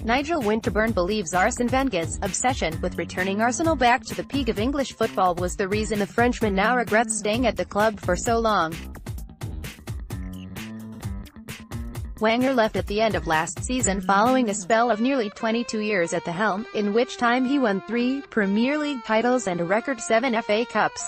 Nigel Winterburn believes Arsene Wenger's obsession with returning Arsenal back to the peak of English football was the reason the Frenchman now regrets staying at the club for so long. Wenger left at the end of last season following a spell of nearly 22 years at the helm, in which time he won 3 Premier League titles and a record 7 FA Cups.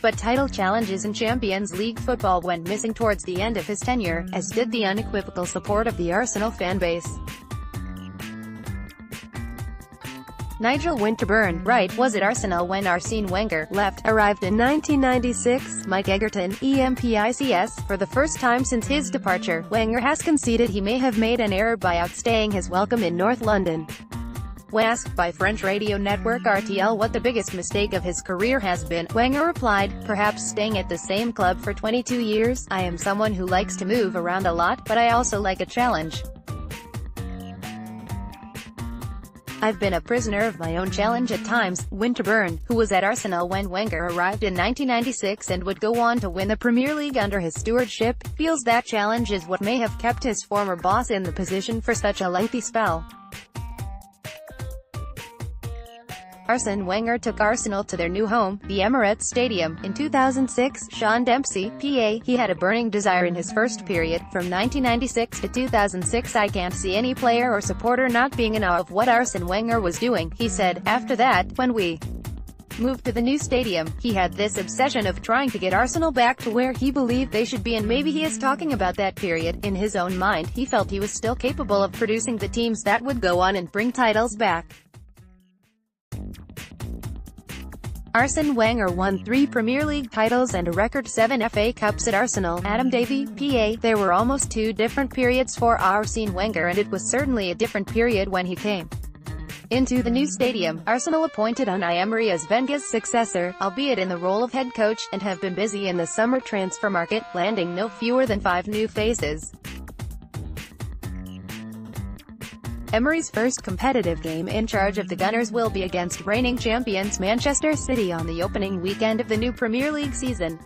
But title challenges in Champions League football went missing towards the end of his tenure, as did the unequivocal support of the Arsenal fanbase. Nigel Winterburn, was at Arsenal when Arsene Wenger arrived in 1996, Mike Egerton, EMPICS, for the first time since his departure. Wenger has conceded he may have made an error by outstaying his welcome in North London. When asked by French radio network RTL what the biggest mistake of his career has been, Wenger replied, "Perhaps staying at the same club for 22 years. I am someone who likes to move around a lot, but I also like a challenge. I've been a prisoner of my own challenge at times." Winterburn, who was at Arsenal when Wenger arrived in 1996 and would go on to win the Premier League under his stewardship, feels that challenge is what may have kept his former boss in the position for such a lengthy spell. Arsene Wenger took Arsenal to their new home, the Emirates Stadium, in 2006. Sean Dempsey, PA, he had a burning desire in his first period, from 1996 to 2006. "I can't see any player or supporter not being in awe of what Arsene Wenger was doing," he said. After that, when we moved to the new stadium, he had this obsession of trying to get Arsenal back to where he believed they should be, and maybe he is talking about that period. In his own mind, he felt he was still capable of producing the teams that would go on and bring titles back. Arsene Wenger won 3 Premier League titles and a record 7 FA Cups at Arsenal. Adam Davey, PA, there were almost 2 different periods for Arsene Wenger, and it was certainly a different period when he came into the new stadium. Arsenal appointed Unai Emery as Wenger's successor, albeit in the role of head coach, and have been busy in the summer transfer market, landing no fewer than 5 new faces. Emery's first competitive game in charge of the Gunners will be against reigning champions Manchester City on the opening weekend of the new Premier League season.